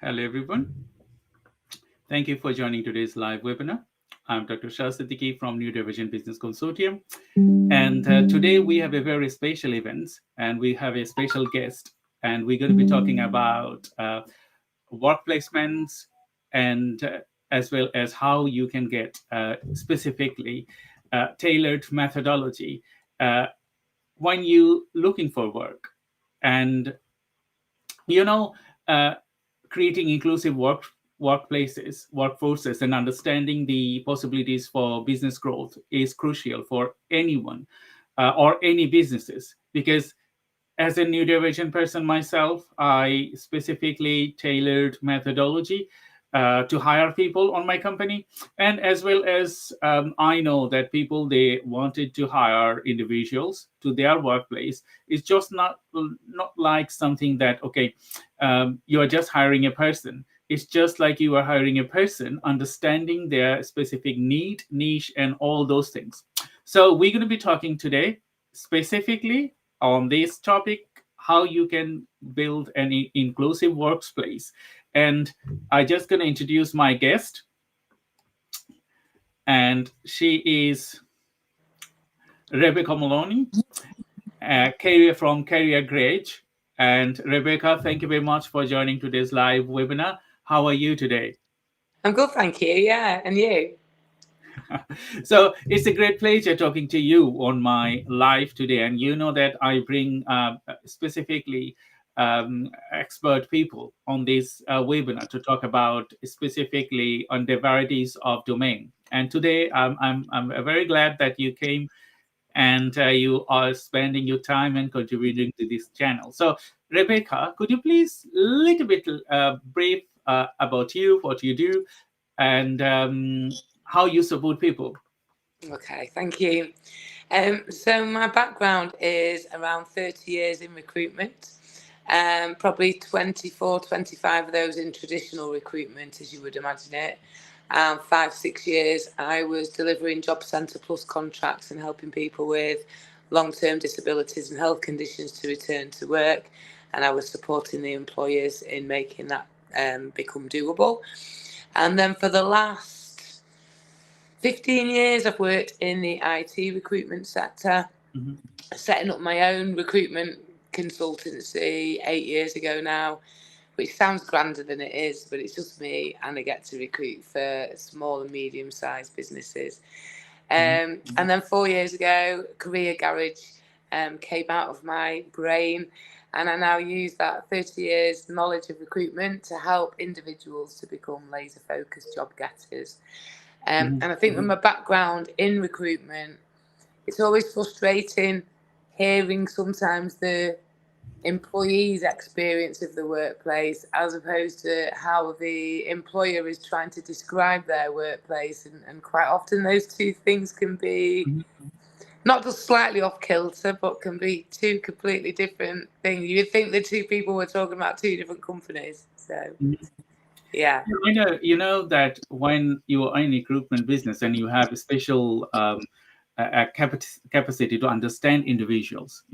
Hello, everyone. Thank you for joining today's live webinar. I'm Dr. 𝗘𝘃𝗲𝐻𝗁 from New Division Business Consortium. And today we have a very special event and we have a special guest. And we're going to be talking about work placements and as well as how you can get specifically tailored methodology when you're looking for work. And, creating inclusive workplaces, workforces, and understanding the possibilities for business growth is crucial for anyone or any businesses. Because as a new division person myself, I specifically tailored methodology to hire people on my company, and as well as I know that people, they wanted to hire individuals to their workplace. It's just not like something that you are just hiring a person. It's just like you are hiring a person, understanding their specific need, niche, and all those things. So we're going to be talking today specifically on this topic, how you can build an inclusive workplace. And I'm just going to introduce my guest. And she is Rebecca Maloney, career from Career Grade. And Rebecca, thank you very much for joining today's live webinar. How are you today? I'm good, thank you. Yeah, and you? So it's a great pleasure talking to you on my live today. And you know that I bring specifically expert people on this webinar to talk about specifically on the varieties of domain. And today I'm very glad that you came and you are spending your time and contributing to this channel. So Rebecca, could you please a little bit brief about you, what you do, and how you support people? Okay, thank you. So my background is around 30 years in recruitment, probably 24, 25 of those in traditional recruitment, as you would imagine it. 5-6 years I was delivering job centre plus contracts and helping people with long-term disabilities and health conditions to return to work, and I was supporting the employers in making that become doable. And then for the last 15 years, I've worked in the IT recruitment sector, setting up my own recruitment consultancy 8 years ago now, which sounds grander than it is, but it's just me, and I get to recruit for small and medium-sized businesses. And then 4 years ago, career garage came out of my brain, and I now use that 30 years knowledge of recruitment to help individuals to become laser-focused job getters. And I think with my background in recruitment, it's always frustrating hearing sometimes the employee's experience of the workplace as opposed to how the employer is trying to describe their workplace. And quite often those two things can be not just slightly off kilter, but can be two completely different things. You would think the two people were talking about two different companies. So, yeah. You know that when you are in recruitment business and you have a special capacity to understand individuals,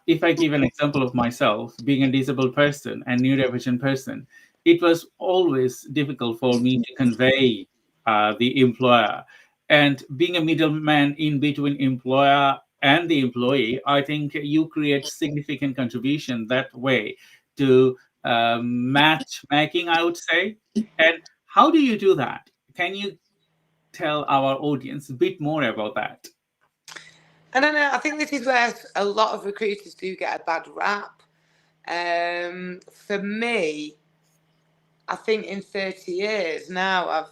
if I give an example of myself, being a disabled person and neurodivergent person, it was always difficult for me to convey the employer. And being a middleman in between employer and the employee, I think you create significant contribution that way to matchmaking, I would say. And how do you do that? Can you tell our audience a bit more about that? I don't know. I think this is where a lot of recruiters do get a bad rap. For me, I think in 30 years now,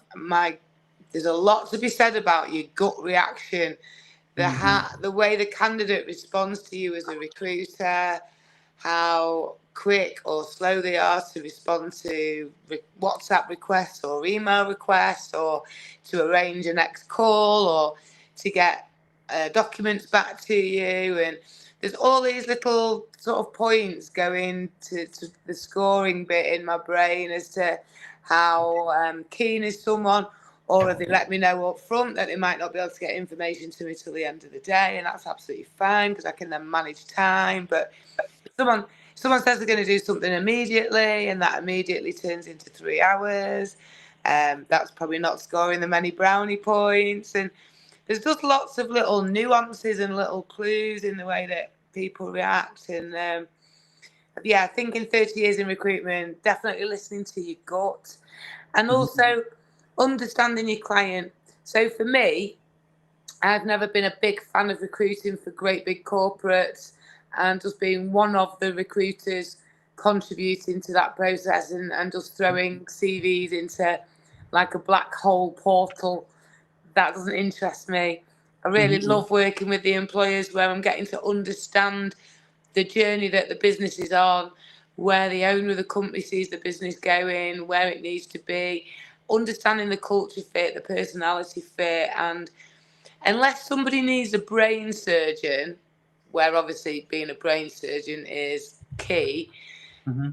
there's a lot to be said about your gut reaction, the way the candidate responds to you as a recruiter, how quick or slow they are to respond to WhatsApp requests or email requests, or to arrange a next call, or to get documents back to you. And there's all these little sort of points going to the scoring bit in my brain as to how keen is someone, or if they let me know up front that they might not be able to get information to me till the end of the day, and that's absolutely fine because I can then manage time. But if someone someone says they're going to do something immediately, and that immediately turns into 3 hours. That's probably not scoring them any brownie points. And there's just lots of little nuances and little clues in the way that people react. And yeah, I think in 30 years in recruitment, definitely listening to your gut, and also understanding your client. So for me, I've never been a big fan of recruiting for great big corporates, and just being one of the recruiters contributing to that process, and just throwing CVs into like a black hole portal. That doesn't interest me. I really love working with the employers, where I'm getting to understand the journey that the business is on, where the owner of the company sees the business going, where it needs to be, understanding the culture fit, the personality fit. And unless somebody needs a brain surgeon, where obviously being a brain surgeon is key,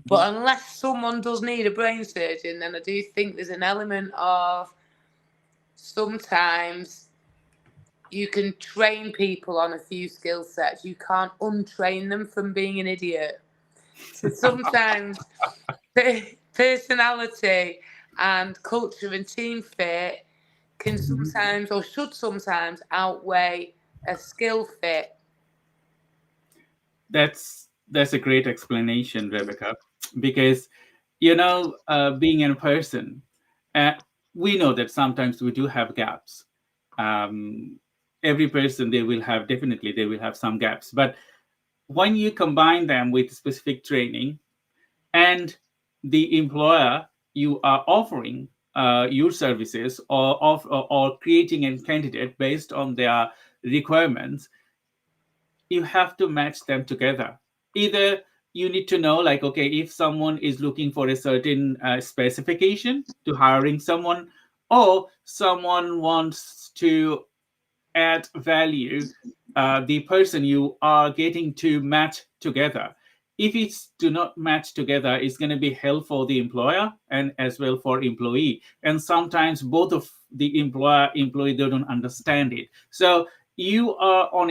but unless someone does need a brain surgeon, then I do think there's an element of sometimes you can train people on a few skill sets. You can't untrain them from being an idiot. So sometimes personality and culture and team fit can sometimes, or should sometimes, outweigh a skill fit. That's a great explanation, Rebecca, because being in person, we know that sometimes we do have gaps. Every person, they will have some gaps, but when you combine them with specific training, and the employer, you are offering your services, or creating a candidate based on their requirements, you have to match them together. Either you need to know, like, okay, if someone is looking for a certain specification to hiring someone, or someone wants to add value, the person you are getting to match together. If it's do not match together, it's going to be hell for the employer and as well for employee. And sometimes both of the employee, they don't understand it. So you are on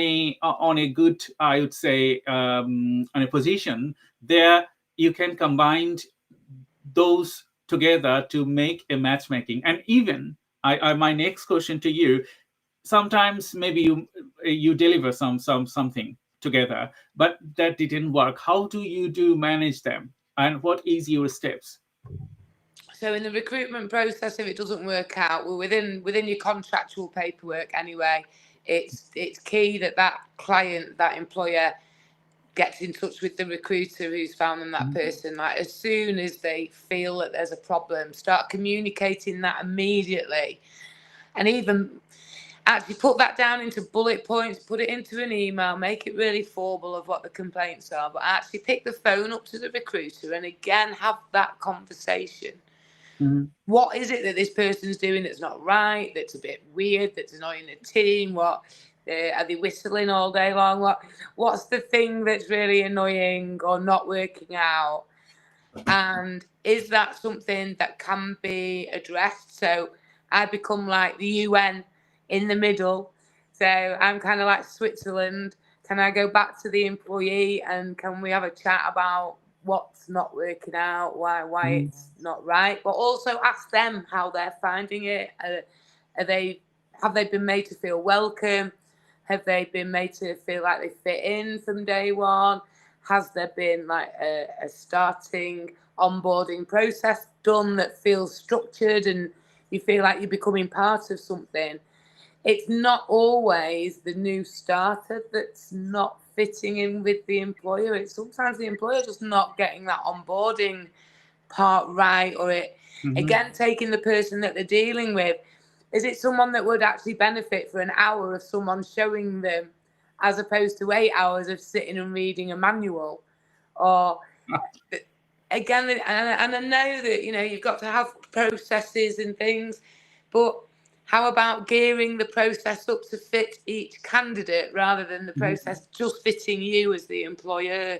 a good, I would say, on a position there. You can combine those together to make a matchmaking. And even my next question to you: sometimes maybe you deliver something together, but that didn't work. How do you manage them, and what is your steps? So in the recruitment process, if it doesn't work out, well, within your contractual paperwork anyway, it's key that client, that employer, gets in touch with the recruiter who's found them that person. Like, as soon as they feel that there's a problem, start communicating that immediately. And even actually put that down into bullet points, put it into an email, make it really formal of what the complaints are, but actually pick the phone up to the recruiter and again have that conversation. What is it that this person's doing that's not right, that's a bit weird, that's annoying the team? What are they whistling all day long? What's the thing that's really annoying or not working out? And is that something that can be addressed? So I become like the UN in the middle. So I'm kind of like Switzerland. Can I go back to the employee and can we have a chat about what's not working out, why it's not right, but also ask them how they're finding it. Have they been made to feel welcome? Have they been made to feel like they fit in from day one? Has there been like a starting onboarding process done that feels structured and you feel like you're becoming part of something? It's not always the new starter that's not fitting in with the employer. It's sometimes the employer just not getting that onboarding part right, or again, taking the person that they're dealing with. Is it someone that would actually benefit for an hour of someone showing them, as opposed to 8 hours of sitting and reading a manual? Or again, and I know that you've got to have processes and things, but how about gearing the process up to fit each candidate rather than the process just fitting you as the employer?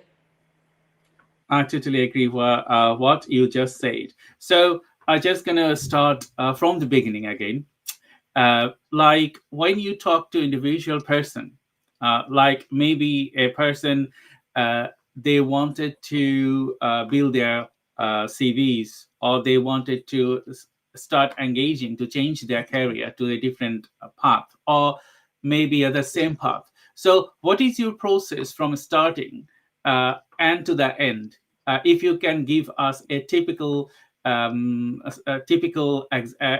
I totally agree with what you just said. So I'm just going to start from the beginning again. Like when you talk to individual person, like maybe a person they wanted to build their CVs, or they wanted to start engaging to change their career to a different path, or maybe the same path. So what is your process from starting and to the end? If you can give us a typical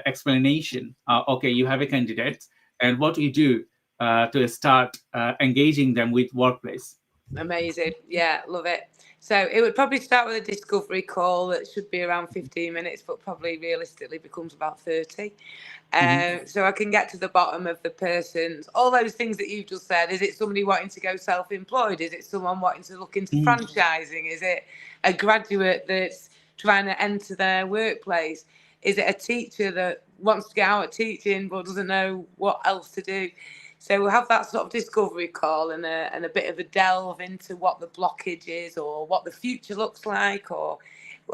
explanation. Okay, you have a candidate, and what do you do to start engaging them with workplace? Amazing. Yeah, love it. So it would probably start with a discovery call that should be around 15 minutes, but probably realistically becomes about 30. So I can get to the bottom of the person's, all those things that you've just said. Is it somebody wanting to go self-employed? Is it someone wanting to look into franchising? Is it a graduate that's trying to enter their workplace? Is it a teacher that wants to get out of teaching but doesn't know what else to do? So we'll have that sort of discovery call and a bit of a delve into what the blockage is, or what the future looks like, or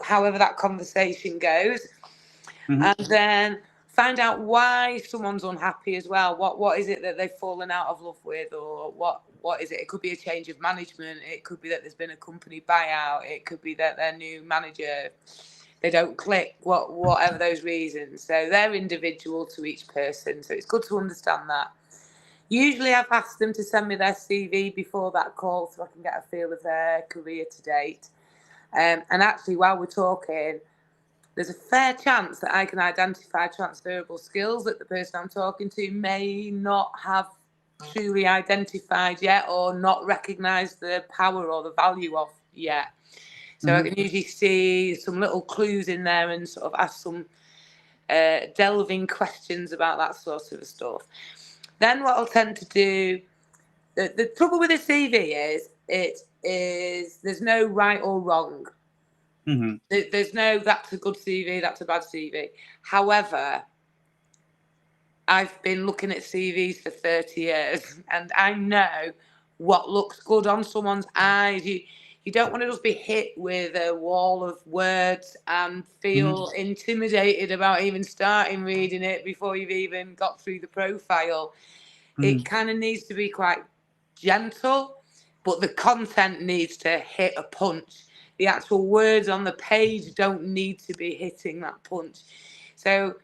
however that conversation goes. And then find out why someone's unhappy as well. What is it that they've fallen out of love with, or what is it? It could be a change of management. It could be that there's been a company buyout. It could be that their new manager, they don't click, whatever those reasons. So they're individual to each person. So it's good to understand that. Usually I've asked them to send me their CV before that call so I can get a feel of their career to date. And actually, while we're talking, there's a fair chance that I can identify transferable skills that the person I'm talking to may not have truly identified yet, or not recognised the power or the value of yet. So I can usually see some little clues in there and sort of ask some delving questions about that sort of stuff. Then what I'll tend to do, the trouble with a CV is there's no right or wrong. There's no, that's a good CV, that's a bad CV. However, I've been looking at CVs for 30 years, and I know what looks good on someone's eyes. You don't want to just be hit with a wall of words and feel intimidated about even starting reading it before you've even got through the profile. It kind of needs to be quite gentle, but the content needs to hit a punch. The actual words on the page don't need to be hitting that punch. So,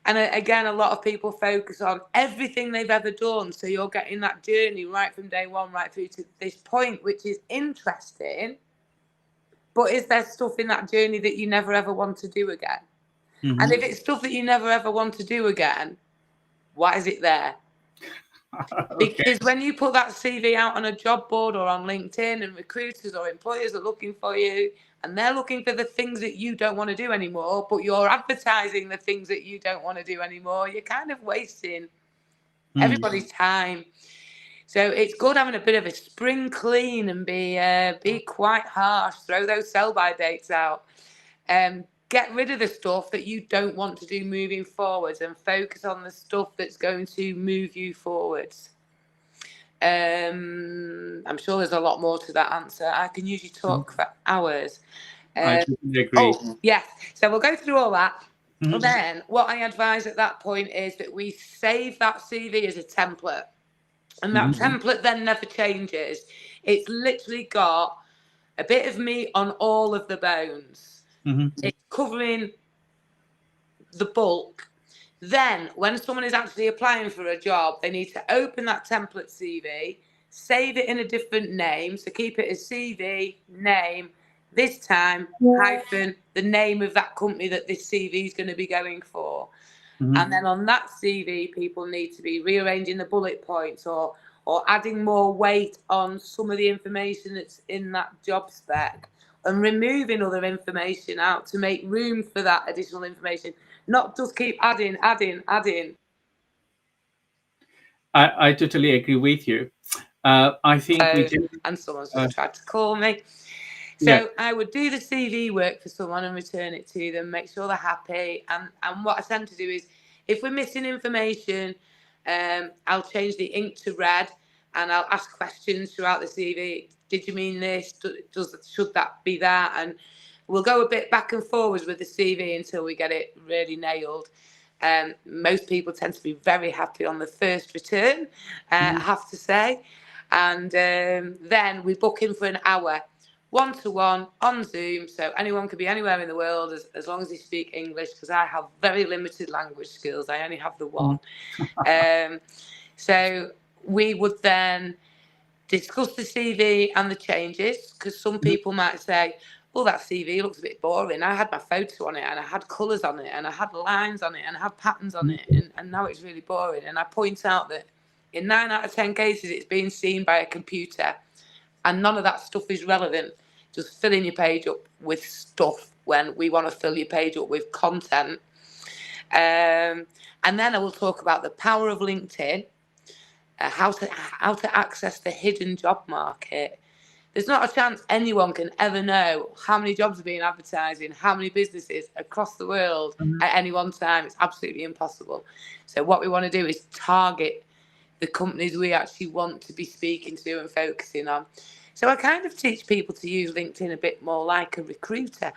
and again, a lot of people focus on everything they've ever done. So you're getting that journey right from day one, right through to this point, which is interesting. But is there stuff in that journey that you never ever want to do again? And if it's stuff that you never ever want to do again, why is it there? Because when you put that CV out on a job board or on LinkedIn, and recruiters or employers are looking for you, and they're looking for the things that you don't want to do anymore, but you're advertising the things that you don't want to do anymore, you're kind of wasting everybody's time. So it's good having a bit of a spring clean and be quite harsh, throw those sell-by dates out. Get rid of the stuff that you don't want to do moving forwards, and focus on the stuff that's going to move you forwards. I'm sure there's a lot more to that answer. I can usually talk for hours. I totally agree. Oh, yes. So we'll go through all that. And then what I advise at that point is that we save that CV as a template. And that template then never changes. It's literally got a bit of meat on all of the bones. It's covering the bulk. Then, when someone is actually applying for a job, they need to open that template CV, save it in a different name. So keep it as CV, name, this time, hyphen, the name of that company that this CV is going to be going for. And then on that CV, people need to be rearranging the bullet points, or adding more weight on some of the information that's in that job spec, and removing other information out to make room for that additional information. Not just keep adding. I totally agree with you. I think and someone's just tried to call me. So I would do the CV work for someone and return it to them, make sure they're happy. And what I tend to do is, if we're missing information, I'll change the ink to red, and I'll ask questions throughout the CV. Did you mean this? Should that be that? And we'll go a bit back and forwards with the CV until we get it really nailed. Most people tend to be very happy on the first return, I have to say. And then we book in for an hour one-to-one on Zoom, so anyone could be anywhere in the world as long as they speak English, because I have very limited language skills. I only have the one. So we would then discuss the CV and the changes, because some people might say, oh, that CV looks a bit boring. I had my photo on it, and I had colours on it, and I had lines on it, and I had patterns on it, and now it's really boring. And I point out that in 9 out of 10 cases, it's being seen by a computer, and none of that stuff is relevant. Just filling your page up with stuff when we want to fill your page up with content. And then I will talk about the power of LinkedIn, how to access the hidden job market. There's not a chance anyone can ever know how many jobs are being advertised in how many businesses across the world at any one time. It's absolutely impossible. So what we want to do is target the companies we actually want to be speaking to and focusing on. So I kind of teach people to use LinkedIn a bit more like a recruiter.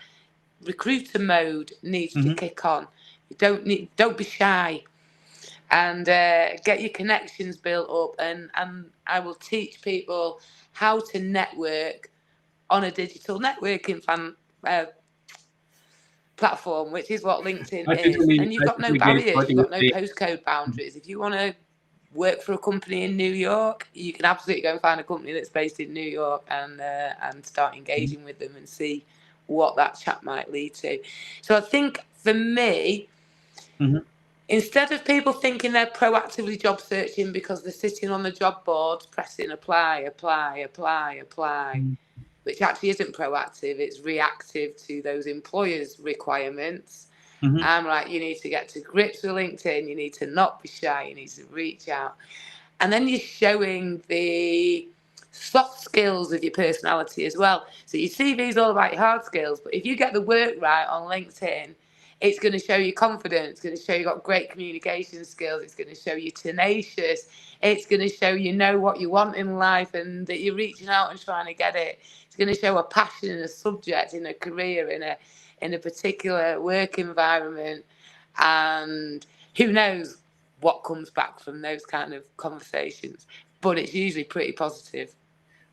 Recruiter mode needs to kick on. You don't be shy, and get your connections built up. And I will teach people how to network on a digital networking platform, which is what LinkedIn is. And you've got no barriers, you've got no postcode boundaries. If you want to work for a company in New York, you can absolutely go and find a company that's based in New York and start engaging with them and see what that chat might lead to. So I think for me, instead of people thinking they're proactively job searching because they're sitting on the job boards pressing apply, which actually isn't proactive, it's reactive to those employers' requirements. I'm like, you need to get to grips with LinkedIn, you need to not be shy, you need to reach out. And then you're showing the soft skills of your personality as well. So your CV is all about your hard skills, but if you get the work right on LinkedIn, it's going to show you confidence, it's going to show you got great communication skills, it's going to show you tenacious, it's going to show you know what you want in life and that you're reaching out and trying to get it. It's going to show a passion in a subject, in a career, in a particular work environment, and who knows what comes back from those kind of conversations, but it's usually pretty positive.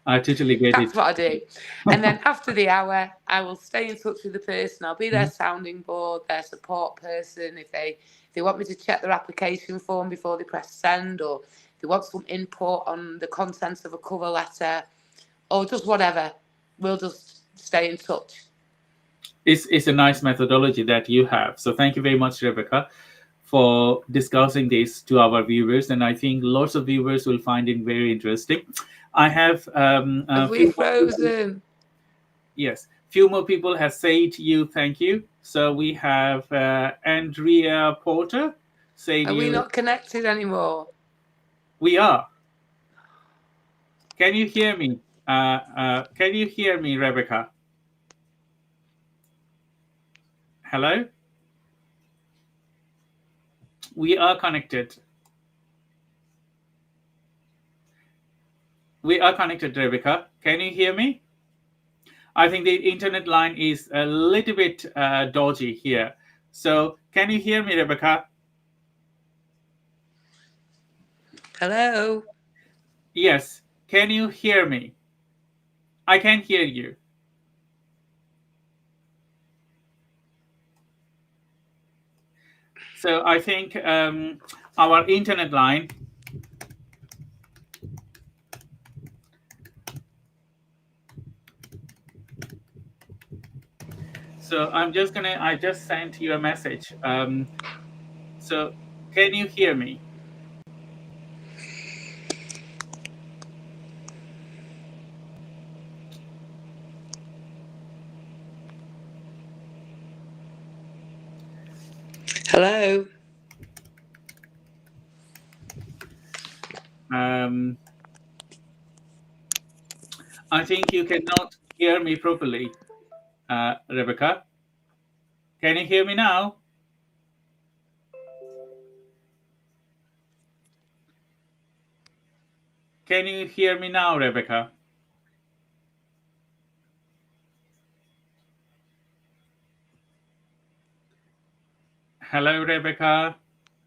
I totally get it. That's what I do. And then after the hour, I will stay in touch with the person. I'll be their sounding board, their support person. If they want me to check their application form before they press send, or if they want some input on the contents of a cover letter, or just whatever, we'll just stay in touch. It's a nice methodology that you have. So thank you very much, Rebecca, for discussing this to our viewers. And I think lots of viewers will find it very interesting. I have... have we frozen? Yes. Few more people have said thank you. So we have Andrea Porter saying... Are we not connected anymore? We are. Can you hear me? Can you hear me, Rebecca? Hello? We are connected. We are connected, Rebecca. Can you hear me? I think the internet line is a little bit dodgy here. So can you hear me, Rebecca? Hello? Yes. Can you hear me? I can hear you. So I think our internet line... So I just sent you a message. So can you hear me? Hello? I think you cannot hear me properly, Rebecca. Can you hear me now? Can you hear me now, Rebecca? Hello, Rebecca.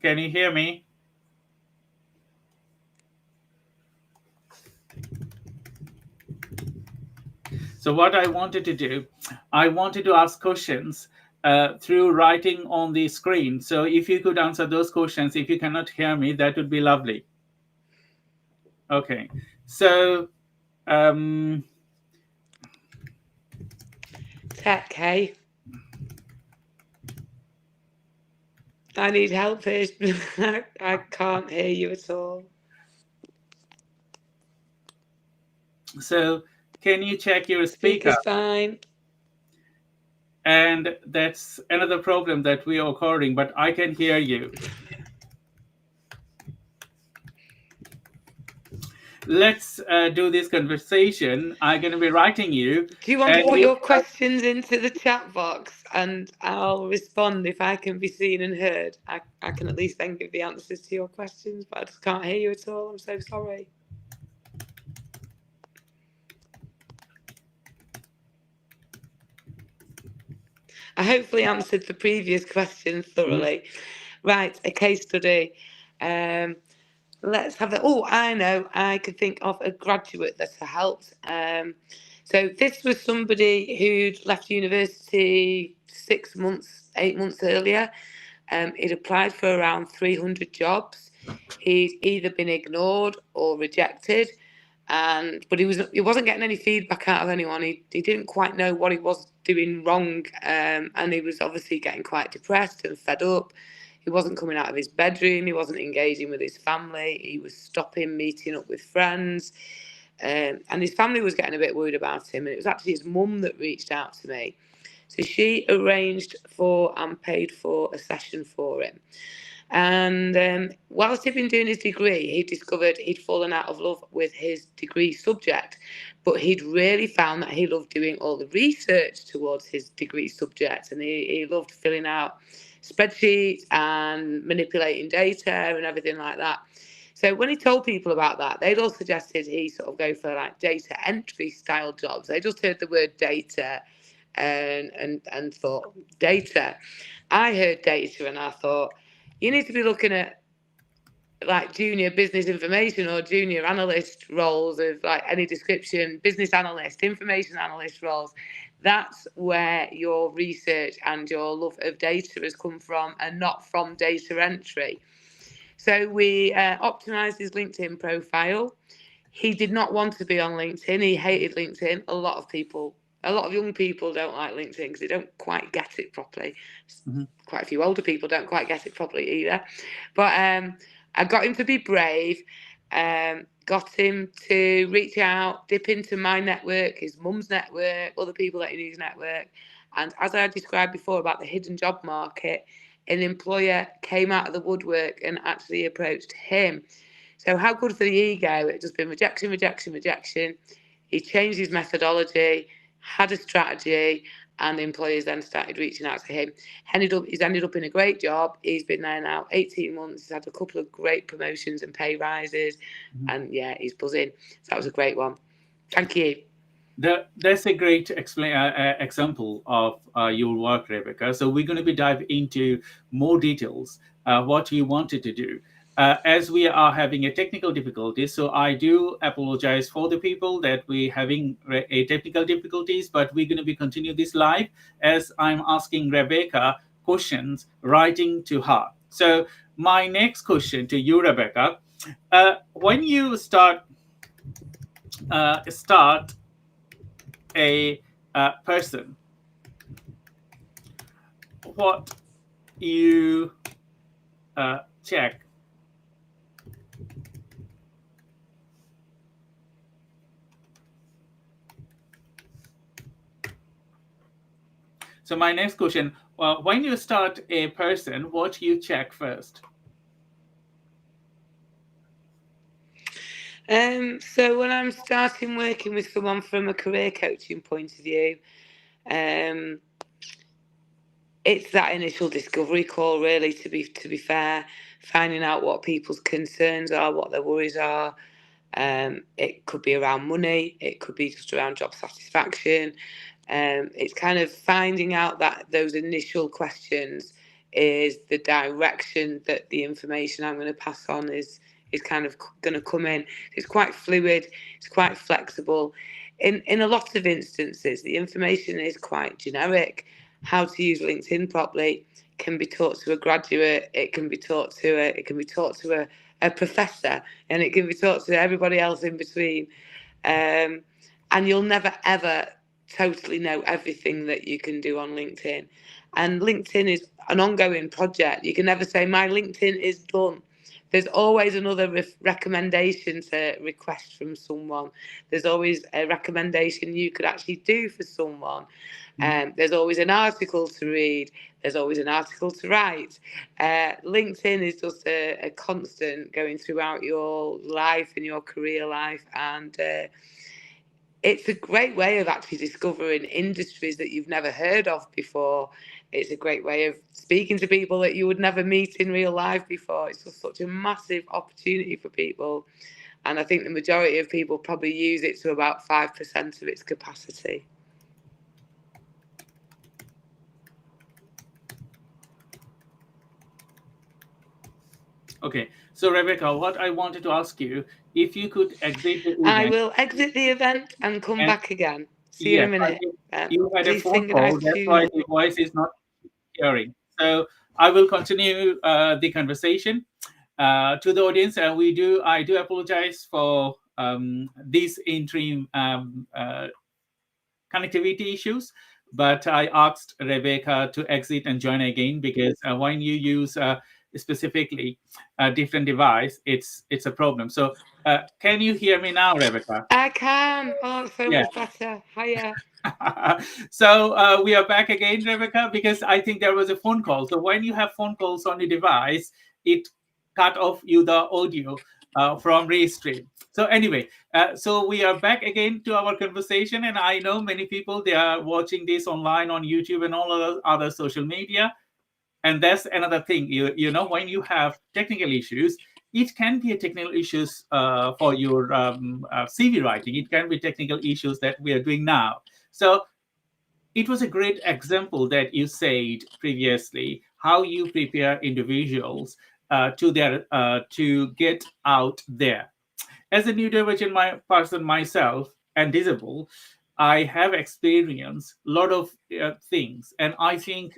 Can you hear me? So what I wanted to do, I wanted to ask questions through writing on the screen. So if you could answer those questions, if you cannot hear me, that would be lovely. Okay. So Tech, hey. I need help here. I can't hear you at all. So can you check your speaker? Speaker's fine. And that's another problem that we are recording, but I can hear you. Let's do this conversation. I'm going to be writing you. Do you want to put your questions into the chat box and I'll respond if I can be seen and heard? I can at least then give the answers to your questions, but I just can't hear you at all. I'm so sorry. I hopefully answered the previous questions thoroughly. Right, a case study. Let's have it. Oh, I know. I could think of a graduate that helped. So this was somebody who'd left university 6 months, 8 months earlier. He'd applied for around 300 jobs. He'd either been ignored or rejected. But he wasn't getting any feedback out of anyone. He didn't quite know what he was doing wrong, and he was obviously getting quite depressed and fed up. He wasn't coming out of his bedroom. He wasn't engaging with his family. He was stopping meeting up with friends, and his family was getting a bit worried about him. And it was actually his mum that reached out to me. So she arranged for and paid for a session for him. And whilst he'd been doing his degree, he discovered he'd fallen out of love with his degree subject, but he'd really found that he loved doing all the research towards his degree subject, and he loved filling out spreadsheets and manipulating data and everything like that. So when he told people about that, they'd all suggested he sort of go for like data entry style jobs. They just heard the word data and thought data. I heard data and I thought, you need to be looking at like junior business information or junior analyst roles of like any description, business analyst, information analyst roles. That's where your research and your love of data has come from, and not from data entry. So we optimized his LinkedIn profile. He did not want to be on LinkedIn. He hated LinkedIn. A lot of young people don't like LinkedIn because they don't quite get it properly. Mm-hmm. Quite a few older people don't quite get it properly either. But I got him to be brave, got him to reach out, dip into my network, his mum's network, other people that he knew his network. And as I described before about the hidden job market, an employer came out of the woodwork and actually approached him. So how good for the ego? It just been rejection. He changed his methodology, had a strategy, and the employers then started reaching out to him. He's ended up in a great job. He's been there now 18 months. He's had a couple of great promotions and pay rises. Mm-hmm. And yeah, he's buzzing. So that was a great one. Thank you. That's a great example of your work, Rebecca. So we're going to be dive into more details, what you wanted to do. As we are having a technical difficulty, so I do apologize for the people that we're having a technical difficulties, but we're going to be continue this live as I'm asking Rebecca questions, writing to her. So my next question to you, Rebecca, when you start a person, what you check? So my next question, when you start a person, what you check first? So when I'm starting working with someone from a career coaching point of view, it's that initial discovery call, really, to be fair, finding out what people's concerns are, what their worries are. It could be around money, it could be just around job satisfaction. It's kind of finding out that those initial questions is the direction that the information I'm going to pass on is kind of going to come in. It's quite fluid, it's quite flexible. in a lot of instances, the information is quite generic. How to use LinkedIn properly can be taught to a graduate, it can be taught to a professor, and it can be taught to everybody else in between. And you'll never ever totally know everything that you can do on LinkedIn. And LinkedIn is an ongoing project. You can never say my LinkedIn is done. There's always another recommendation to request from someone. There's always a recommendation you could actually do for someone. There's always an article to read. There's always an article to write. LinkedIn is just a constant going throughout your life and your career life. And it's a great way of actually discovering industries that you've never heard of before. It's a great way of speaking to people that you would never meet in real life before. It's just such a massive opportunity for people. And I think the majority of people probably use it to about 5% of its capacity. Okay, so Rebecca, what I wanted to ask you, if you could exit the event. I will exit the event and come back again. See you in a minute. You had a phone call, that's why the voice is not hearing. So I will continue the conversation to the audience. And I do apologize for these interim connectivity issues, but I asked Rebecca to exit and join again, because when you use specifically a different device, it's a problem. So can you hear me now, Rebecca? I can. Oh, so much better. Hiya. So we are back again, Rebecca, because I think there was a phone call. So when you have phone calls on the device, it cut off you the audio from Restream. So anyway, so we are back again to our conversation, and I know many people, they are watching this online on YouTube and all other social media. And that's another thing, you know, when you have technical issues, it can be a technical issues for your CV writing. It can be technical issues that we are doing now. So it was a great example that you said previously, how you prepare individuals to get out there. As a neurodivergent person myself and disabled, I have experienced a lot of things. And I think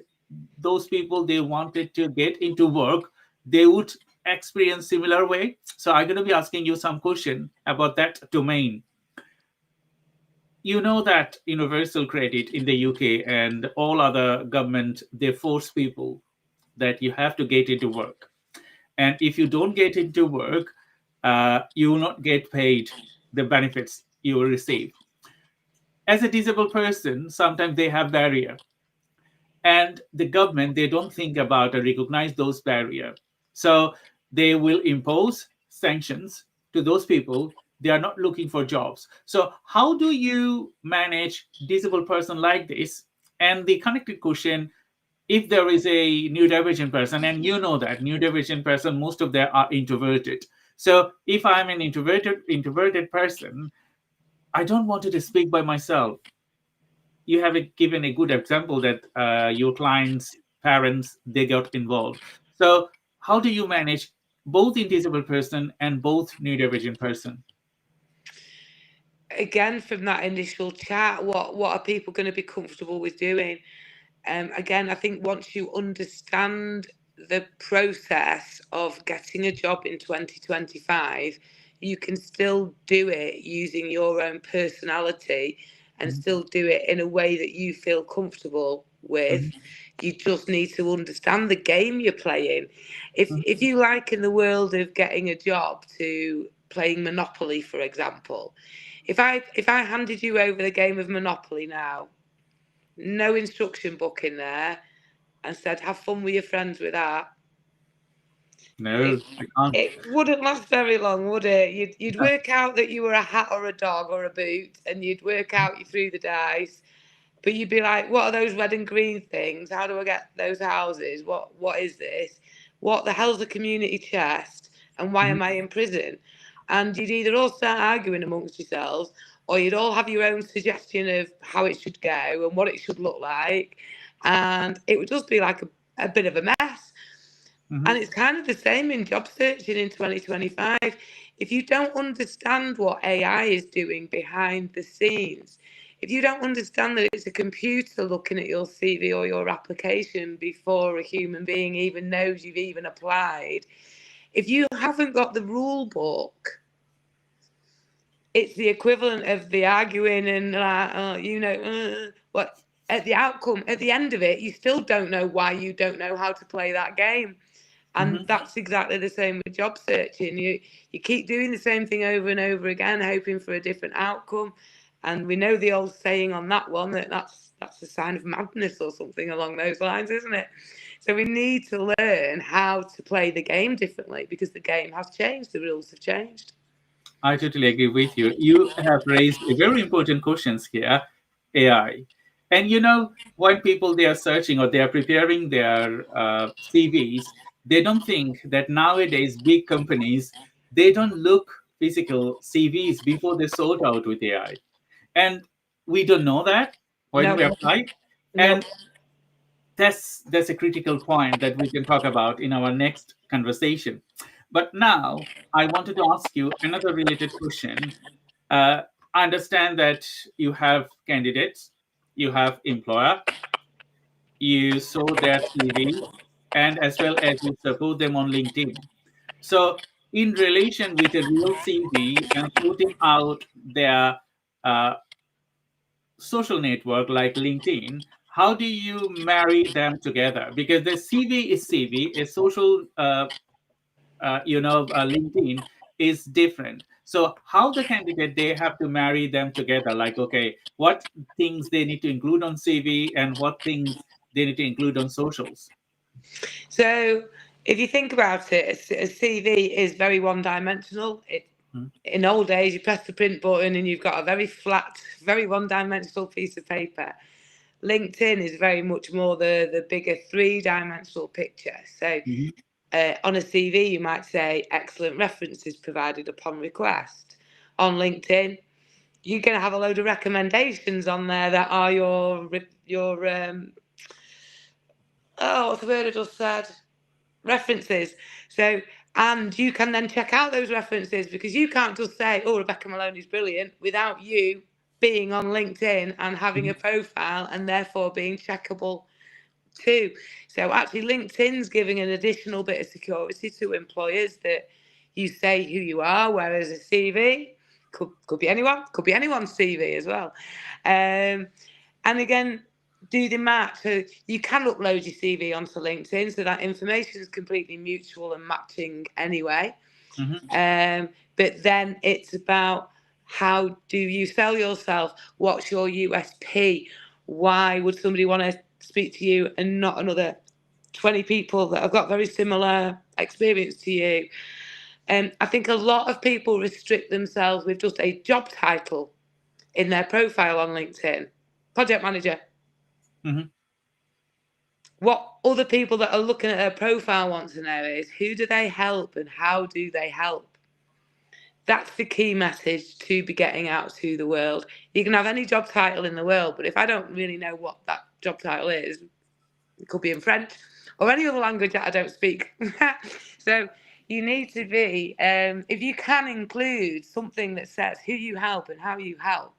those people, they wanted to get into work, they would experience similar way. So I'm going to be asking you some question about that domain. You know that universal credit in the UK and all other government, they force people that you have to get into work. And if you don't get into work, you will not get paid the benefits you will receive. As a disabled person, sometimes they have barrier. And the government, they don't think about or recognize those barriers. So they will impose sanctions to those people. They are not looking for jobs. So how do you manage disabled person like this? And the connected question, if there is a neurodivergent person, and you know that neurodivergent person, most of them are introverted. So if I'm an introverted person, I don't want to speak by myself. You have given a good example that your clients' parents, they got involved. So how do you manage both disabled person and both neurodivergent person? Again, from that initial chat, what are people going to be comfortable with doing? Again, I think once you understand the process of getting a job in 2025, you can still do it using your own personality and still do it in a way that you feel comfortable with. You just need to understand the game you're playing. If you liken the world of getting a job to playing Monopoly, for example, if I handed you over the game of Monopoly now, no instruction book in there, and said, have fun with your friends with that. No, I can't. It wouldn't last very long, would it? You'd work out that you were a hat or a dog or a boot, and you'd work out you threw the dice, but you'd be like, what are those red and green things? How do I get those houses? What is this? What the hell's a community chest? And why am I in prison? And you'd either all start arguing amongst yourselves, or you'd all have your own suggestion of how it should go and what it should look like. And it would just be like a bit of a mess. And it's kind of the same in job searching in 2025. If you don't understand what AI is doing behind the scenes, if you don't understand that it's a computer looking at your CV or your application before a human being even knows you've even applied, if you haven't got the rule book, it's the equivalent of the arguing and what at the outcome, at the end of it, you still don't know why you don't know how to play that game. And that's exactly the same with job searching. You keep doing the same thing over and over again, hoping for a different outcome. And we know the old saying on that one that's a sign of madness or something along those lines, isn't it? So we need to learn how to play the game differently because the game has changed, the rules have changed. I totally agree with you. You have raised a very important questions here, AI. And when people they are searching or they are preparing their CVs, they don't think that nowadays big companies they don't look physical CVs before they sort out with AI, and we don't know that when we apply. And that's a critical point that we can talk about in our next conversation. But now I wanted to ask you another related question. I understand that you have candidates, you have employer, you saw their CV, and as well as you support them on LinkedIn. So, in relation with a real CV and putting out their uh, social network like LinkedIn, how do you marry them together? Because the CV is CV, a social, LinkedIn is different. So how the candidate they have to marry them together? Like, okay, what things they need to include on CV and what things they need to include on socials? So if you think about it, a CV is very one-dimensional. In old days, you press the print button and you've got a very flat, very one-dimensional piece of paper. LinkedIn is very much more the bigger three-dimensional picture. So on a CV, you might say excellent references provided upon request. On LinkedIn, you're going to have a load of recommendations on there that are your what's the word I just said? References. So, and you can then check out those references because you can't just say, oh, Rebecca Maloney's brilliant without you being on LinkedIn and having a profile and therefore being checkable too. So actually LinkedIn's giving an additional bit of security to employers that you say who you are, whereas a CV could be anyone's CV as well. And again, do the match. So you can upload your CV onto LinkedIn, so that information is completely mutual and matching anyway. But then it's about how do you sell yourself? What's your USP? Why would somebody want to speak to you and not another 20 people that have got very similar experience to you? I think a lot of people restrict themselves with just a job title in their profile on LinkedIn. Project manager. What other people that are looking at their profile want to know is who do they help and how do they help? That's the key message to be getting out to the world. You can have any job title in the world, but if I don't really know what that job title is, it could be in French or any other language that I don't speak. So you need to be, if you can include something that says who you help and how you help,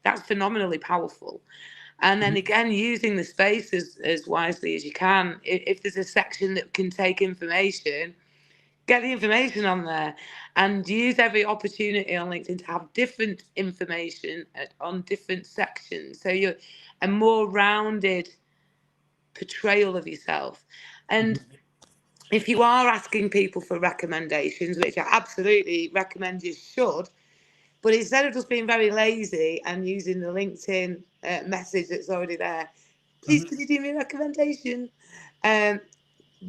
that's phenomenally powerful. And then again, using the space as wisely as you can. If there's a section that can take information, get the information on there and use every opportunity on LinkedIn to have different information on different sections. So you're a more rounded portrayal of yourself. And if you are asking people for recommendations, which I absolutely recommend you should, but instead of just being very lazy and using the LinkedIn message that's already there, please could you do me a recommendation?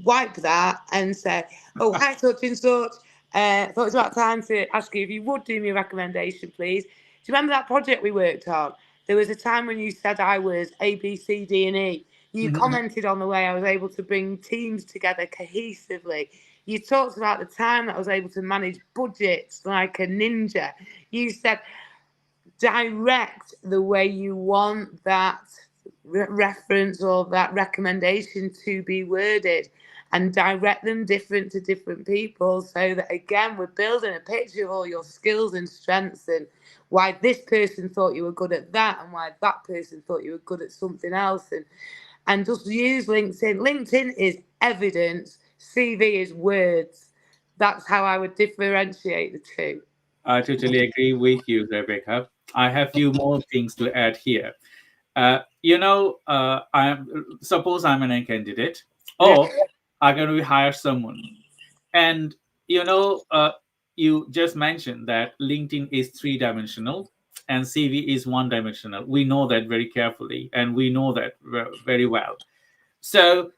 Wipe that and say, oh, hi, such and such. Thought it was about time to ask you if you would do me a recommendation, please. Do you remember that project we worked on? There was a time when you said I was A, B, C, D, and E. You commented on the way I was able to bring teams together cohesively. You talked about the time that I was able to manage budgets like a ninja. You said direct the way you want that reference or that recommendation to be worded. and direct them different to different people, so that again we're building a picture of all your skills and strengths and why this person thought you were good at that and why that person thought you were good at something else, and just use LinkedIn. LinkedIn is evidence, CV is words. That's how I would differentiate the two. I totally agree with you, Rebecca. I have few more things to add here. Suppose I'm an candidate, Yeah. or I'm going to hire someone, and you just mentioned that LinkedIn is three-dimensional and CV is one-dimensional. We know that very carefully, and we know that very well. So,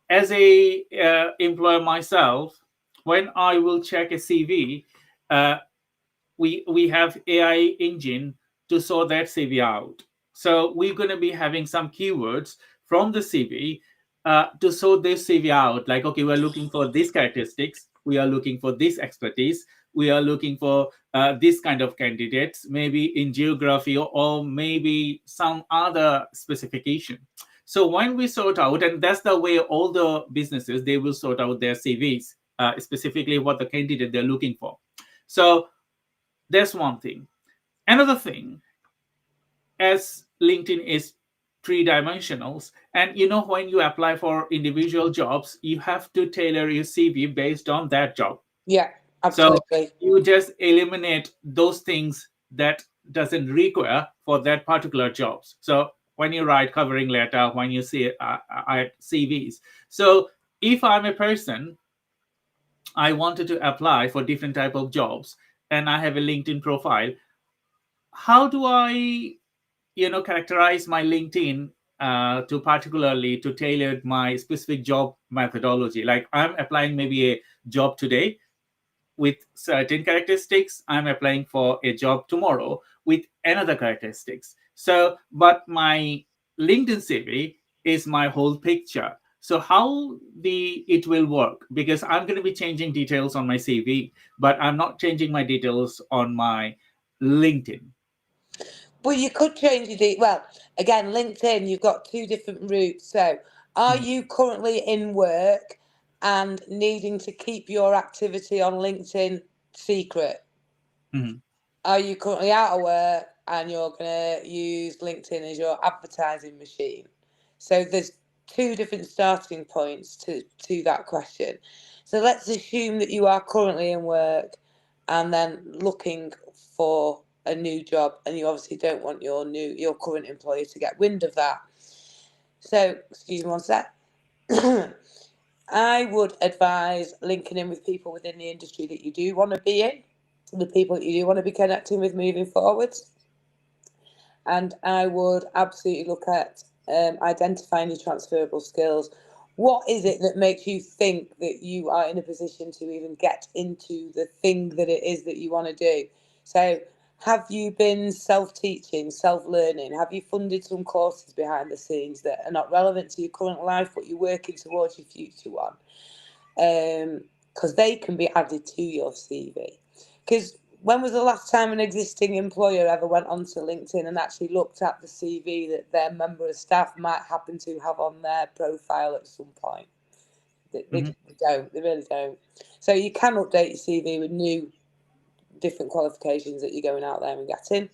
as a employer myself, when I will check a CV, uh, we have AI engine to sort that CV out. So we're going to be having some keywords from the CV to sort this CV out. Like, okay, we're looking for these characteristics, we are looking for this expertise, we are looking for this kind of candidates, maybe in geography or maybe some other specification. So when we sort out, and that's the way all the businesses, they will sort out their CVs, specifically what the candidate they're looking for. So that's one thing. Another thing, as LinkedIn is three-dimensionals, and when you apply for individual jobs, you have to tailor your CV based on that job. Yeah, So absolutely. you just eliminate those things that doesn't require for that particular jobs. So when you write covering letter, when you see CVs, so if I'm a person, I wanted to apply for different type of jobs, and I have a LinkedIn profile, how do I characterize my LinkedIn to particularly to tailor my specific job methodology? Like, I'm applying maybe a job today with certain characteristics, I'm applying for a job tomorrow with another characteristics. So but my LinkedIn CV is my whole picture. So how it will work, because I'm going to be changing details on my CV, but I'm not changing my details on my LinkedIn. Well, you could change well, again, LinkedIn, you've got two different routes. So, are Mhm. you currently in work and needing to keep your activity on LinkedIn secret? Mhm. Are you currently out of work and you're going to use LinkedIn as your advertising machine? So, there's two different starting points to that question. So, let's assume that you are currently in work and then looking for a new job, and you obviously don't want your current employer to get wind of that. So, excuse me one sec. I would advise linking in with people within the industry that you do want to be in, the people that you do want to be connecting with moving forwards. And I would absolutely look at identifying your transferable skills. What is it that makes you think that you are in a position to even get into the thing that it is that you want to do? So, have you been self-teaching, self-learning? Have you funded some courses behind the scenes that are not relevant to your current life, but you're working towards your future one? Because they can be added to your CV. Because when was the last time an existing employer ever went onto LinkedIn and actually looked at the CV that their member of staff might happen to have on their profile at some point? They don't. They really don't. So you can update your CV with new, different qualifications that you're going out there and getting.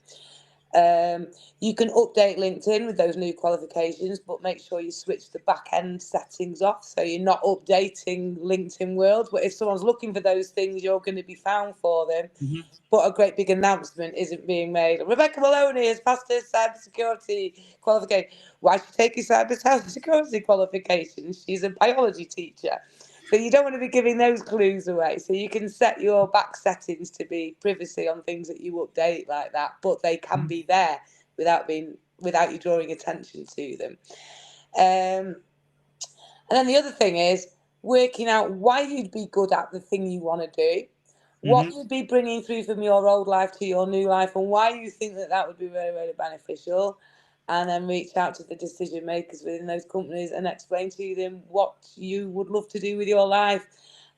You can update LinkedIn with those new qualifications, but make sure you switch the back end settings off so you're not updating LinkedIn world. But if someone's looking for those things, you're going to be found for them. Mhm. But a great big announcement isn't being made. Rebecca Maloney has passed her cybersecurity qualification. Why is she taking cybersecurity qualifications? She's a biology teacher. So you don't want to be giving those clues away. So you can set your back settings to be privacy on things that you update like that, but they can be there without you drawing attention to them. And then the other thing is working out why you'd be good at the thing you want to do, what Mhm. you'd be bringing through from your old life to your new life, and why you think that would be really, really beneficial. And then reach out to the decision makers within those companies and explain to them what you would love to do with your life,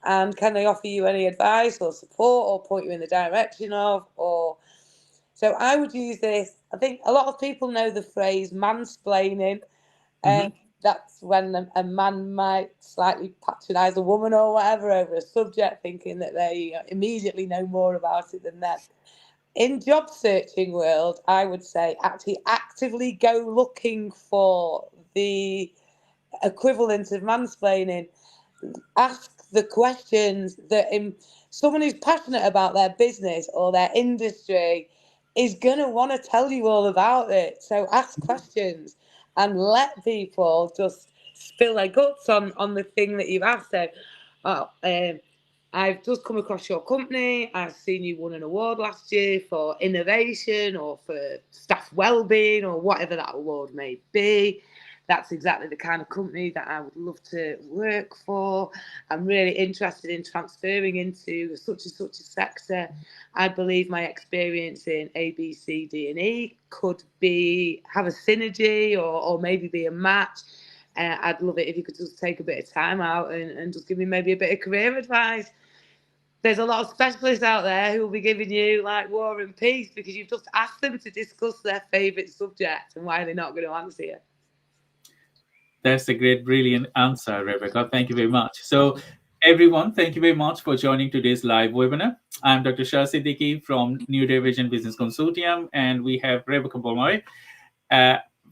and can they offer you any advice or support or point you in the direction of. Or so I would use this. I think a lot of people know the phrase mansplaining. Mhm. that's when a man might slightly patronise a woman or whatever over a subject, thinking that they immediately know more about it than them. In job searching world, I would say actually actively go looking for the equivalent of mansplaining. Ask the questions that someone who's passionate about their business or their industry is going to want to tell you all about it. So ask questions and let people just spill their guts on the thing that you've asked them. I've just come across your company. I've seen you won an award last year for innovation or for staff wellbeing or whatever that award may be. That's exactly the kind of company that I would love to work for. I'm really interested in transferring into such and such a sector. I believe my experience in A, B, C, D, and E could have a synergy or maybe be a match. I'd love it if you could just take a bit of time out and just give me maybe a bit of career advice. There's a lot of specialists out there who will be giving you like War and Peace because you've just asked them to discuss their favourite subject and why they're not going to answer you. That's a great, brilliant answer, Rebecca. Thank you very much. So, everyone, thank you very much for joining today's live webinar. I'm Dr. 𝗘𝗃 𝗲𝗃𝐻 from 𝑘𝐫 Business Consortium, and we have Rebecca Bolmoy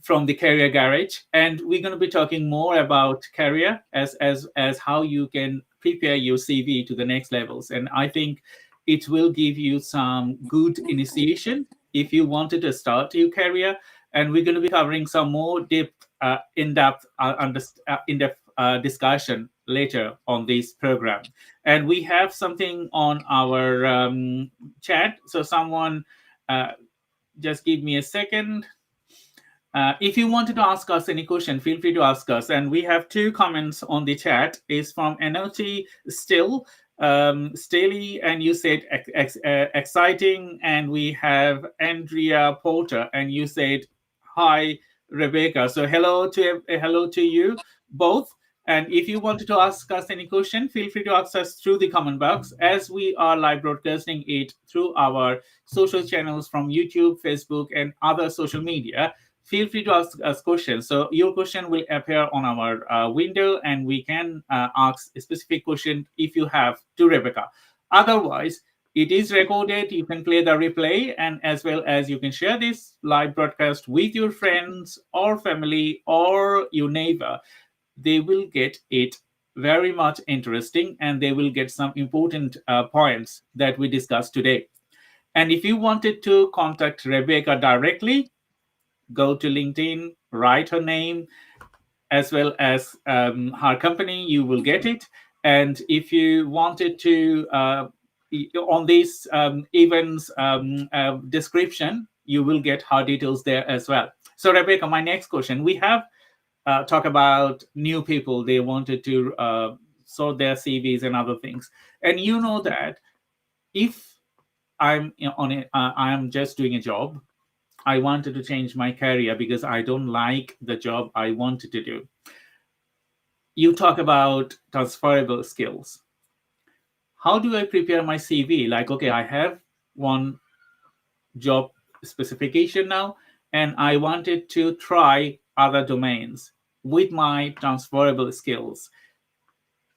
from the Career Garage, and we're going to be talking more about career as how you can prepare your CV to the next levels. And I think it will give you some good initiation if you wanted to start your career. And we're going to be covering some more in-depth discussion later on this program. And we have something on our chat. So someone just give me a second. If you wanted to ask us any question, feel free to ask us. And we have two comments on the chat. Is from Anoti Staley, and you said exciting. And we have Andrea Porter, and you said hi, Rebecca. So hello to you both. And if you wanted to ask us any question, feel free to ask us through the comment box, as we are live broadcasting it through our social channels from YouTube, Facebook, and other social media. Feel free to ask us questions. So your question will appear on our window, and we can ask a specific question if you have to Rebecca. Otherwise, it is recorded. You can play the replay, and as well as you can share this live broadcast with your friends or family or your neighbor. They will get it very much interesting, and they will get some important points that we discussed today. And if you wanted to contact Rebecca directly, go to LinkedIn, write her name, as well as her company, you will get it. And if you wanted to, on this event's description, you will get her details there as well. So Rebecca, my next question, we have talk about new people. They wanted to sort their CVs and other things. And you know that if I'm I'm just doing a job, I wanted to change my career because I don't like the job I wanted to do. You talk about transferable skills. How do I prepare my CV? Like, okay, I have one job specification now, and I wanted to try other domains with my transferable skills.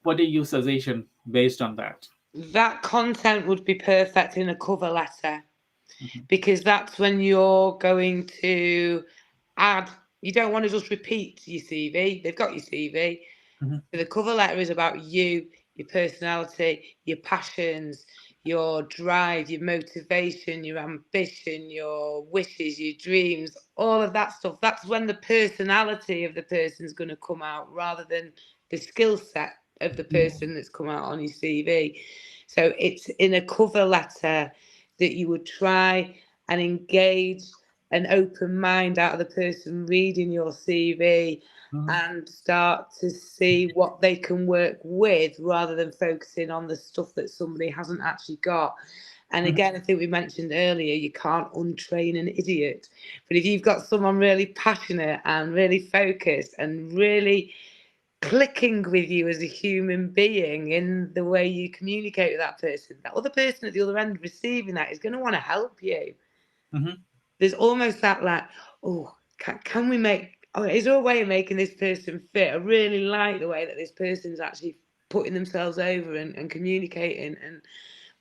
What are your suggestions based on that? That content would be perfect in a cover letter. Because that's when you're going to add. You don't want to just repeat your CV. They've got your CV. So the cover letter is about you, your personality, your passions, your drive, your motivation, your ambition, your wishes, your dreams, all of that stuff. That's when the personality of the person is going to come out rather than the skill set of the person that's come out on your CV. So it's in a cover letter that you would try and engage an open mind out of the person reading your CV and start to see what they can work with rather than focusing on the stuff that somebody hasn't actually got. And again, I think we mentioned earlier, you can't untrain an idiot. But if you've got someone really passionate and really focused and really clicking with you as a human being in the way you communicate with that person, that other person at the other end receiving that is going to want to help you. There's almost that like, oh, can we make is there a way of making this person fit? I really like the way that this person's actually putting themselves over and communicating and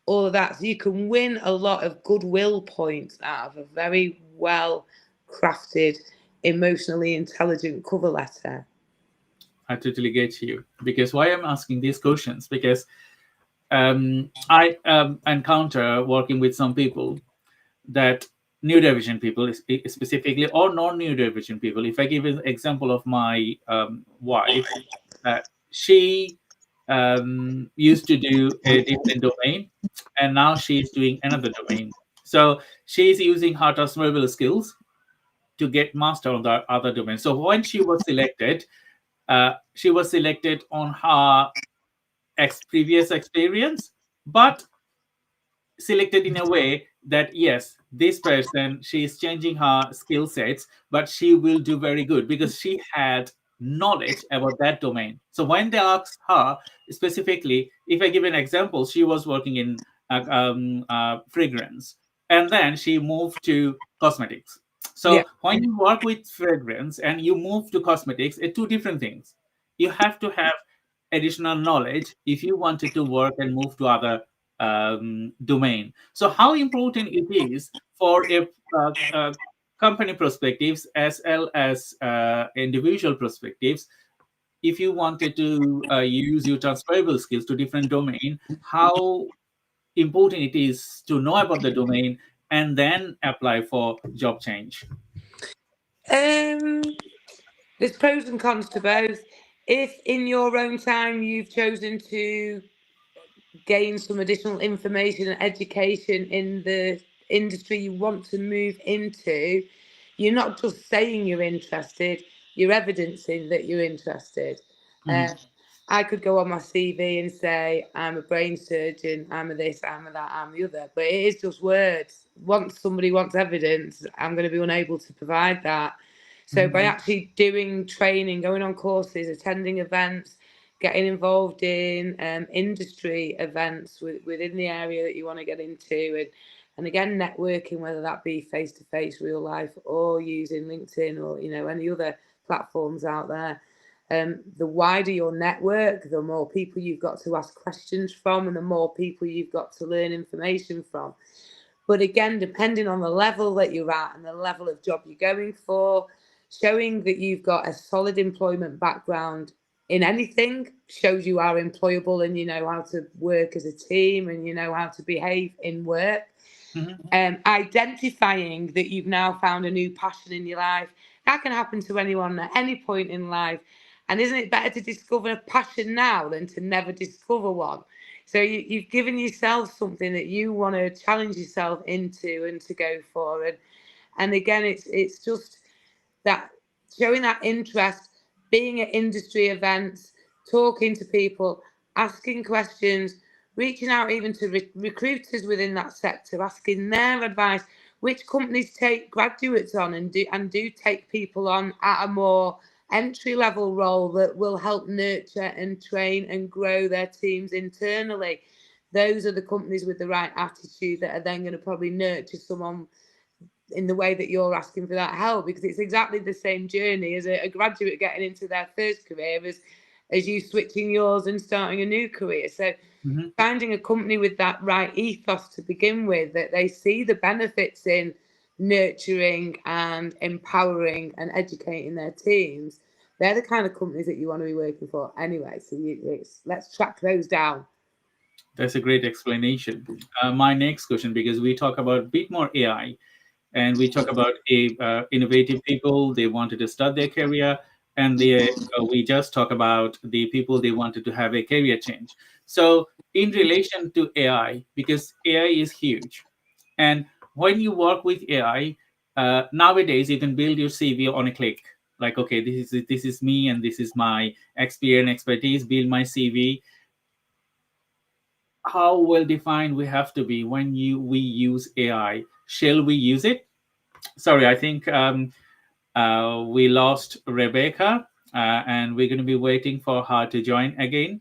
all of that. So you can win a lot of goodwill points out of a very well crafted, emotionally intelligent cover letter. I totally get you. Because why I'm asking these questions, because I encounter working with some people that neurodivergent people specifically, or non-neurodivergent people. If I give an example of my wife, she used to do a different domain, and now she's doing another domain. So she's using her transferable skills to get master on the other domain. So when she was selected on her previous experience, but selected in a way that yes, this person, she is changing her skill sets, but she will do very good because she had knowledge about that domain. So when they asked her specifically, if I give an example, she was working in fragrance, and then she moved to cosmetics. So Yeah. when you work with fragrance and you move to cosmetics, it's two different things. You have to have additional knowledge if you wanted to work and move to other domain. So how important it is for a company perspectives as well as individual perspectives, if you wanted to use your transferable skills to different domain, how important it is to know about the domain and then apply for job change. There's pros and cons to both. If in your own time you've chosen to gain some additional information and education in the industry you want to move into, you're not just saying you're interested, you're evidencing that you're interested. I could go on my CV and say, I'm a brain surgeon, I'm a this, I'm a that, I'm the other, but it is just words. Once somebody wants evidence, I'm going to be unable to provide that. So by actually doing training, going on courses, attending events, getting involved in industry events within the area that you want to get into, and again, networking, whether that be face-to-face, real life, or using LinkedIn or, you know, any other platforms out there. The wider your network, the more people you've got to ask questions from, and the more people you've got to learn information from. But again, depending on the level that you're at and the level of job you're going for, showing that you've got a solid employment background in anything shows you are employable and you know how to work as a team and you know how to behave in work. Identifying that you've now found a new passion in your life, that can happen to anyone at any point in life. And isn't it better to discover a passion now than to never discover one? So you've given yourself something that you want to challenge yourself into and to go for. And again, it's just that showing that interest, being at industry events, talking to people, asking questions, reaching out even to recruiters within that sector, asking their advice. Which companies take graduates on and do take people on at a more entry-level role that will help nurture and train and grow their teams internally? Those are the companies with the right attitude that are then going to probably nurture someone in the way that you're asking for that help, because it's exactly the same journey as a graduate getting into their first career as you switching yours and starting a new career. So finding a company with that right ethos to begin with, that they see the benefits in nurturing and empowering and educating their teams, they're the kind of companies that you want to be working for anyway. So let's track those down. That's a great explanation. My next question, because we talk about a bit more AI, and we talk about innovative people, they wanted to start their career, and we just talk about the people they wanted to have a career change. So in relation to AI, because AI is huge, and when you work with AI, nowadays you can build your CV on a click. Like, okay, this is me, and this is my experience, expertise, build my CV. How well defined we have to be when we use AI? Shall we use it? Sorry, I think we lost Rebecca, and we're going to be waiting for her to join again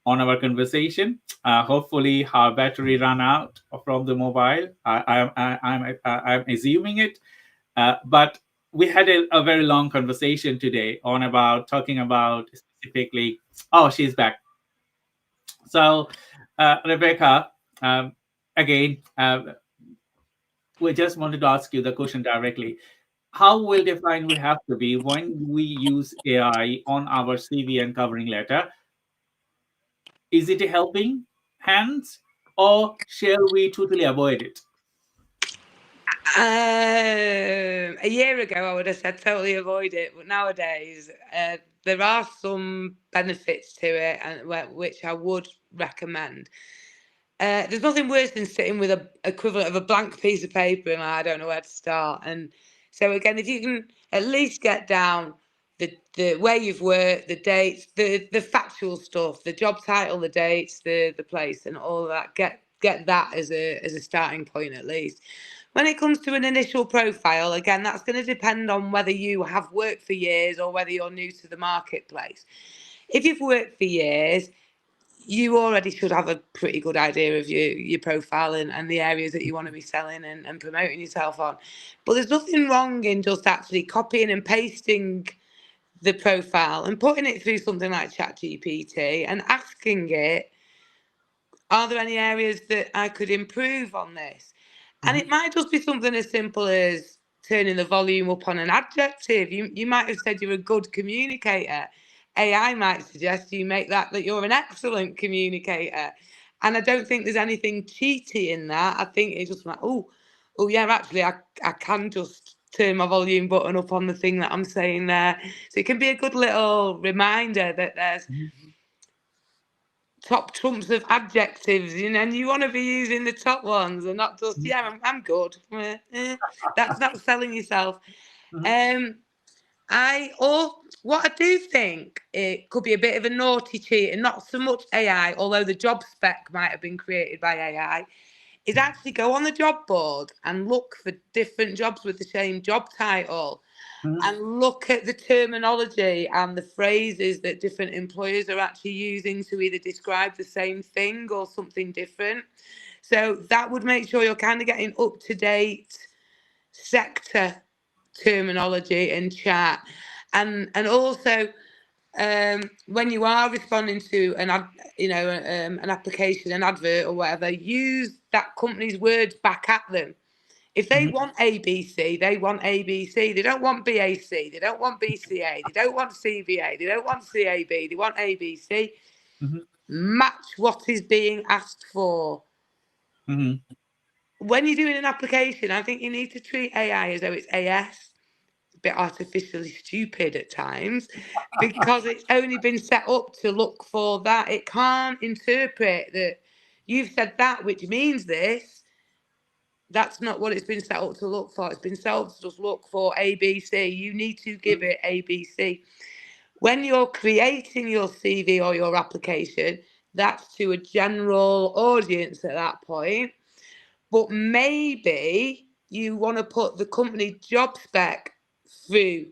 on our conversation. Hopefully, her battery ran out from the mobile. I'm assuming it, but we had a very long conversation today on talking about specifically. Oh, she's back. So, Rebecca, again, we just wanted to ask you the question directly. How well defined we have to be when we use AI on our CV and covering letter? Is it a helping hand, or shall we totally avoid it? A year ago, I would have said totally avoid it, but nowadays there are some benefits to it, and which I would recommend. There's nothing worse than sitting with a equivalent of a blank piece of paper and I don't know where to start. And so again, if you can at least get down the where you've worked, the dates, the factual stuff, the job title, the dates, the place, and all of that, get that as a starting point at least. When it comes to an initial profile, again, that's going to depend on whether you have worked for years or whether you're new to the marketplace. If you've worked for years, you already should have a pretty good idea of your profile and the areas that you want to be selling and promoting yourself on. But there's nothing wrong in just actually copying and pasting the profile and putting it through something like ChatGPT and asking it, are there any areas that I could improve on this? And it might just be something as simple as turning the volume up on an adjective. You might have said you're a good communicator. AI might suggest you make that you're an excellent communicator. And I don't think there's anything cheaty in that. I think it's just like, oh yeah, actually, I can just turn my volume button up on the thing that I'm saying there. So it can be a good little reminder that there's top trumps of adjectives, and you want to be using the top ones and not just, yeah, I'm good. That's not selling yourself. What I do think it could be a bit of a naughty cheat, and not so much AI, although the job spec might have been created by AI, is actually go on the job board and look for different jobs with the same job title. And look at the terminology and the phrases that different employers are actually using to either describe the same thing or something different. So that would make sure you're kind of getting up-to-date sector terminology and chat. And also, when you are responding to an application, an advert or whatever, use that company's words back at them. If they want ABC, they want ABC. They don't want BAC. They don't want BCA. They don't want CBA. They don't want CAB. They want ABC. Match what is being asked for. When you're doing an application, I think you need to treat AI as though it's AS. A bit artificially stupid at times because it's only been set up to look for that. It can't interpret that you've said that, which means this. That's not what it's been set up to look for. It's been set up to just look for ABC. You need to give it ABC. When you're creating your CV or your application, that's to a general audience at that point. But maybe you want to put the company job spec through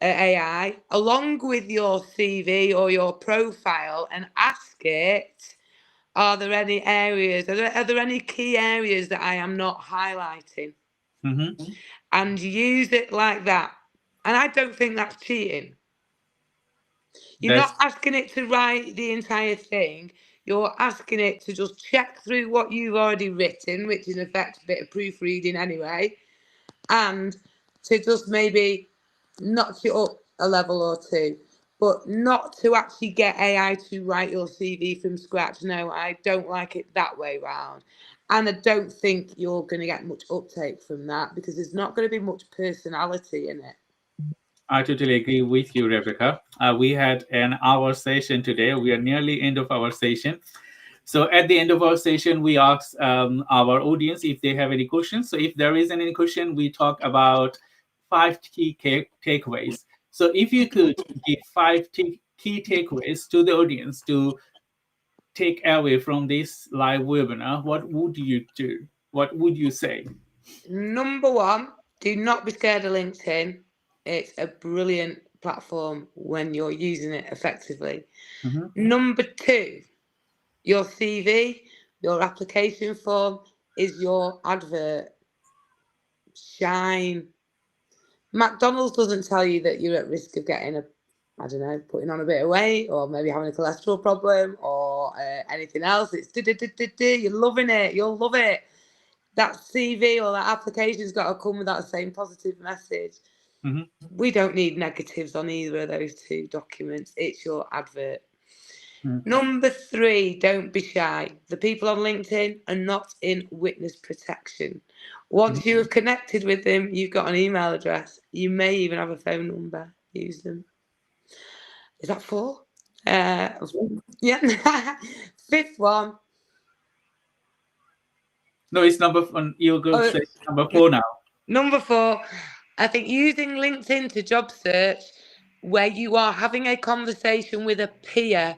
AI along with your CV or your profile and ask it, are there any areas, are there any key areas that I am not highlighting? And use it like that. And I don't think that's cheating. You're not asking it to write the entire thing. You're asking it to just check through what you've already written, which in effect a bit of proofreading anyway, and to just maybe notch it up a level or two. But not to actually get AI to write your CV from scratch. No, I don't like it that way round. And I don't think you're going to get much uptake from that because there's not going to be much personality in it. I totally agree with you, Rebecca. We had an hour session today. We are nearly end of our session. So at the end of our session, we ask our audience if they have any questions. So if there is any question, we talk about 5 key takeaways. So if you could give 5 key takeaways to the audience to take away from this live webinar, what would you do? What would you say? Number 1, do not be scared of LinkedIn. It's a brilliant platform when you're using it effectively. Number 2, your CV, your application form is your advert. Shine. McDonald's doesn't tell you that you're at risk of getting putting on a bit of weight, or maybe having a cholesterol problem, or anything else. It's you're loving it. You'll love it. That CV or that application's got to come with that same positive message. Mm-hmm. We don't need negatives on either of those two documents. It's your advert. Mm. Number 3, don't be shy. The people on LinkedIn are not in witness protection. Once you have connected with them, you've got an email address. You may even have a phone number. Use them. Is that 4? Yeah. 5th one. No, it's number 1. You're going to say number 4 now. Number 4, I think using LinkedIn to job search where you are having a conversation with a peer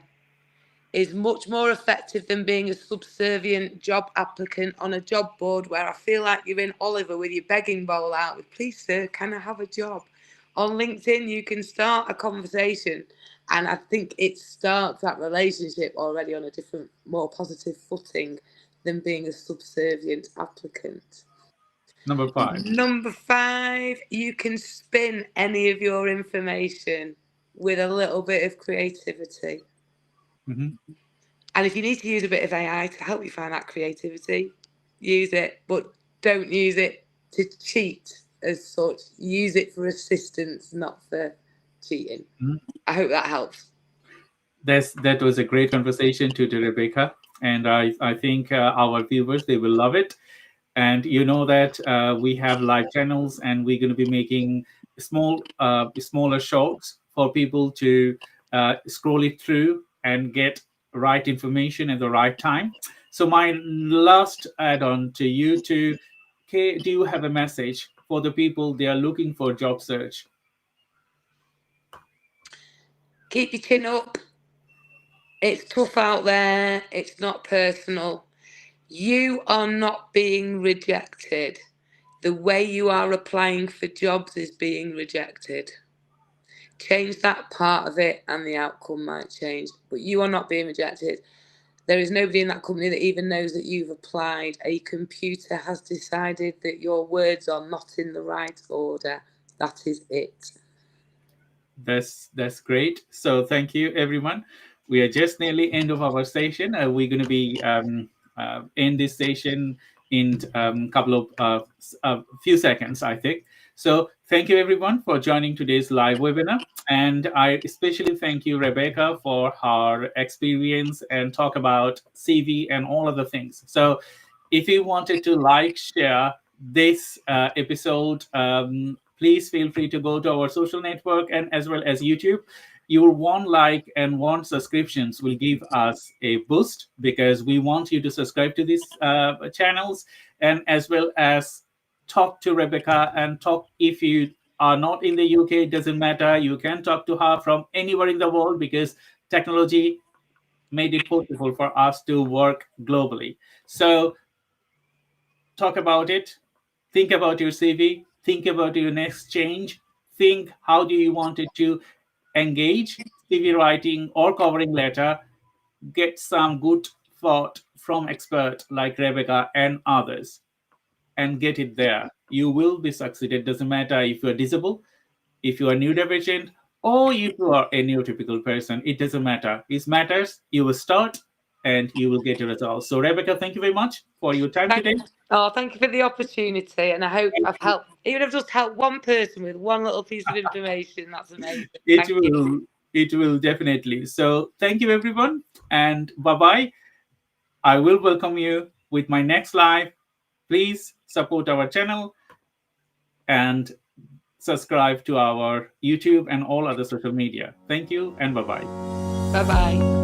is much more effective than being a subservient job applicant on a job board where I feel like you're in Oliver with your begging bowl out with, please sir, can I have a job? On LinkedIn, you can start a conversation, and I think it starts that relationship already on a different, more positive footing than being a subservient applicant. Number 5. Number 5, you can spin any of your information with a little bit of creativity. Mm-hmm. And if you need to use a bit of AI to help you find that creativity, use it, but don't use it to cheat as such. Use it for assistance, not for cheating. Mm-hmm. I hope that helps. That was a great conversation to Rebecca, and I think our viewers, they will love it. And you know that we have live channels, and we're going to be making smaller shorts for people to scroll it through and get right information at the right time. So my last add-on to you two, Kay, do you have a message for the people they are looking for job search? Keep your chin up. It's tough out there. It's not personal. You are not being rejected. The way you are applying for jobs is being rejected. Change that part of it and the outcome might change. But you are not being rejected. There is nobody in that company that even knows that you've applied. A computer has decided that your words are not in the right order. That is it. That's great. So thank you, everyone. We are just nearly end of our session. We're going to be end this session in couple of few seconds, I think. So thank you, everyone, for joining today's live webinar. And I especially thank you, Rebecca, for her experience and talk about CV and all other things. So if you wanted to like, share this episode, please feel free to go to our social network and as well as YouTube. Your one like and one subscriptions will give us a boost, because we want you to subscribe to these channels, and as well as talk to Rebecca and talk. If you are not in the UK, it doesn't matter. You can talk to her from anywhere in the world, because technology made it possible for us to work globally. So talk about it. Think about your CV. Think about your next change. Think, how do you want it to engage CV writing or covering letter? Get some good thought from experts like Rebecca and others, and get it there. You will be succeeded. Doesn't matter if you're disabled, if you are neurodivergent, or if you are a neurotypical person. It doesn't matter. It matters. You will start and you will get a result. So Rebecca, thank you very much for your time today. Oh, thank you for the opportunity, and I hope I've helped. Even if I've just helped one person with one little piece of information, that's amazing. It will definitely. So thank you, everyone, and bye-bye. I will welcome you with my next live. Please support our channel and subscribe to our YouTube and all other social media. Thank you, and bye-bye. Bye-bye.